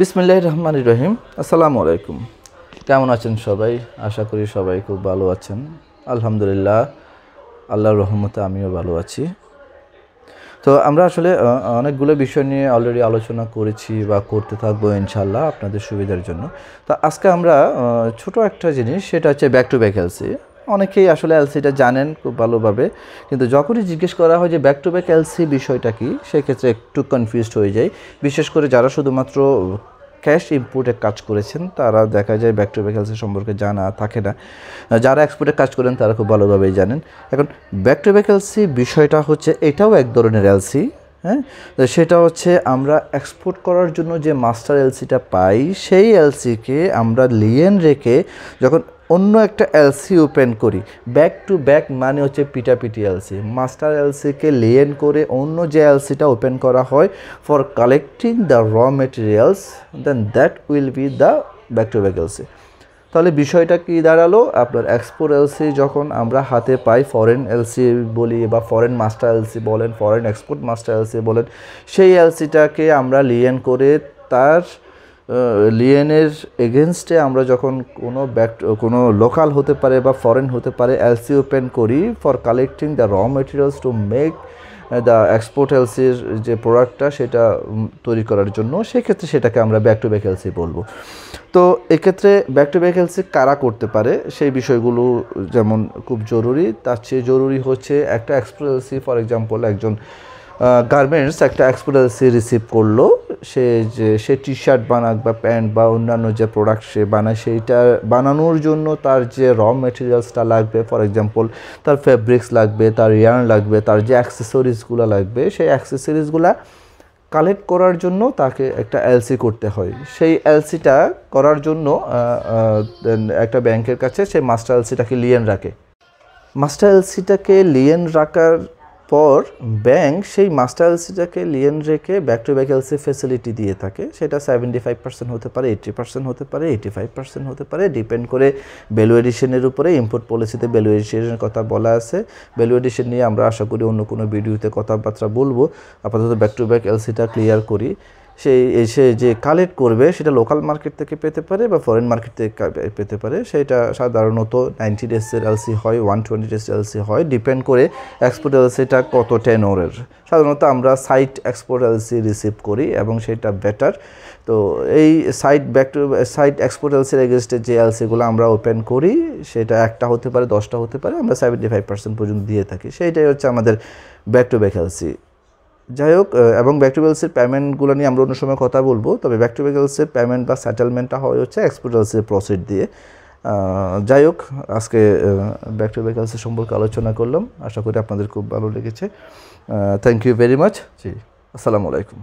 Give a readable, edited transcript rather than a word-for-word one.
বিসমিল্লাহির রহমানির রহিম। আসসালামু আলাইকুম। কেমন আছেন সবাই? আশা করি সবাই খুব ভালো আছেন। আলহামদুলিল্লাহ, আল্লাহর রহমতে আমিও ভালো আছি। তো আমরা আসলে অনেকগুলো বিষয় নিয়ে অলরেডি আলোচনা করেছি বা করতে থাকবো ইনশাল্লাহ আপনাদের সুবিধার জন্য। তো আজকে আমরা ছোট একটা জিনিস, সেটা হচ্ছে ব্যাক টু ব্যাক এলসি। অনেকেই আসলে এলসিটা জানেন খুব ভালোভাবে, কিন্তু যখনই জিজ্ঞেস করা হয় যে ব্যাক টু ব্যাক এলসি বিষয়টা কি, সেক্ষেত্রে একটু কনফিউজড হয়ে যায়। বিশেষ করে যারা শুধুমাত্র ক্যাশ ইম্পোর্টে কাজ করেছেন তারা দেখা যায় ব্যাক টু ব্যাক এলসি সম্পর্কে জানা থাকে না। যারা এক্সপোর্টে কাজ করেন তারা খুব ভালোভাবেই জানেন। এখন ব্যাক টু ব্যাক এলসি বিষয়টা হচ্ছে, এটাও এক ধরনের এলসি। হ্যাঁ, সেটা হচ্ছে আমরা এক্সপোর্ট করার জন্য যে মাস্টার এলসিটা পাই, সেই এলসিকে আমরা লিয়েন রেখে যখন অন্য একটা এলসি ওপেন করি, ব্যাক টু ব্যাক মানে হচ্ছে পিটাপিটি এলসি। মাস্টার এলসিকে লিয়েন করে অন্য যে এলসিটা ওপেন করা হয় for collecting the raw materials, then that will be the back to back LC. তাহলে বিষয়টা কি দাঁড়ালো, আপনার এক্সপোর্ট এলসি যখন আমরা হাতে পাই, ফরেন এলসি বলি বা ফরেন মাস্টার এলসি বলেন, ফরেন এক্সপোর্ট মাস্টার এলসি বলেন, সেই এলসিটাকে আমরা লিয়েন করে তার লিয়েনের এগেনস্টে আমরা যখন কোনো লোকাল হতে পারে বা ফরেন হতে পারে এলসি ওপেন করি for collecting the raw materials to make the export এলসির যে প্রোডাক্টটা সেটা তৈরি করার জন্য, সেক্ষেত্রে সেটাকে আমরা ব্যাক টু ব্যাক এলসি বলবো। তো এক্ষেত্রে ব্যাক টু ব্যাক এলসি কারা করতে পারে সেই বিষয়গুলো যেমন খুব জরুরি, তার চেয়ে জরুরি হচ্ছে একটা এক্সপোর্ট এলসি। ফর এক্সাম্পল, একজন গার্মেন্টস একটা এক্সপোর্ট এলসি রিসিভ করলো, সে টি শার্ট বানাক বা প্যান্ট বা অন্যান্য যে প্রোডাক্ট সে বানায়, সেইটা বানানোর জন্য তার যে র মেটেরিয়ালসটা লাগবে, ফর এক্সাম্পল তার ফেব্রিক্স লাগবে, তার ইয়ার্ন লাগবে, তার যে অ্যাক্সেসরিজগুলো লাগবে, সেই অ্যাক্সেসরিজগুলো কালেক্ট করার জন্য তাকে একটা এলসি করতে হয়। সেই এলসিটা করার জন্য একটা ব্যাংকের কাছে সেই মাস্টার এলসিটাকে লিয়েন রাখে। মাস্টার এলসিটাকে লিয়েন রাখার পর ব্যাংক সেই মাস্টার এলসিটাকে লিয়েন রেখে back to back LC facility দিয়ে থাকে। সেটা 75% হতে পারে, 80% হতে পারে, 85% হতে পারে, ডিপেন্ড করে ভ্যালু এডিশনের উপরে। ইম্পোর্ট পলিসিতে ভ্যালু এডিশনের কথা বলা আছে। ভ্যালু এডিশন নিয়ে আমরা আশা করি অন্য কোনো ভিডিওতে কথাবার্তা বলবো। আপাতত ব্যাক টু ব্যাক এলসিটা ক্লিয়ার করি। সে যে কালেক্ট করবে সেটা লোকাল মার্কেট থেকে পেতে পারে বা ফরেন মার্কেট থেকে পেতে পারে। সেটা সাধারণত 90 ডেজের এলসি হয়, 120 ডেজ এলসি হয়, ডিপেন্ড করে এক্সপোর্ট এলসিটা কত টেনরের। সাধারণত আমরা সাইট এক্সপোর্ট এলসি রিসিভ করি এবং সেটা বেটার। তো এই সাইট এক্সপোর্ট এলসির এগেনস্টে যে এলসিগুলো আমরা ওপেন করি, সেটা একটা হতে পারে, 10টা হতে পারে, আমরা 75% পর্যন্ত দিয়ে থাকি। সেইটাই হচ্ছে আমাদের ব্যাক টু ব্যাক এলসি। যাই হোক, এবং ব্যাক টু ব্যাক এলসির পেমেন্টগুলো নিয়ে আমরা অন্য সময় কথা বলবো। তবে ব্যাক টু ব্যাক এলসির পেমেন্ট বা সেটেলমেন্টটা হয় হচ্ছে এক্সপোর্ট এলসির প্রসিড দিয়ে। যাই হোক, আজকে ব্যাক টু ব্যাক এলসি সম্পর্কে আলোচনা করলাম। আশা করি আপনাদের খুব ভালো লেগেছে। Thank you very much. জি, আসসালামু আলাইকুম।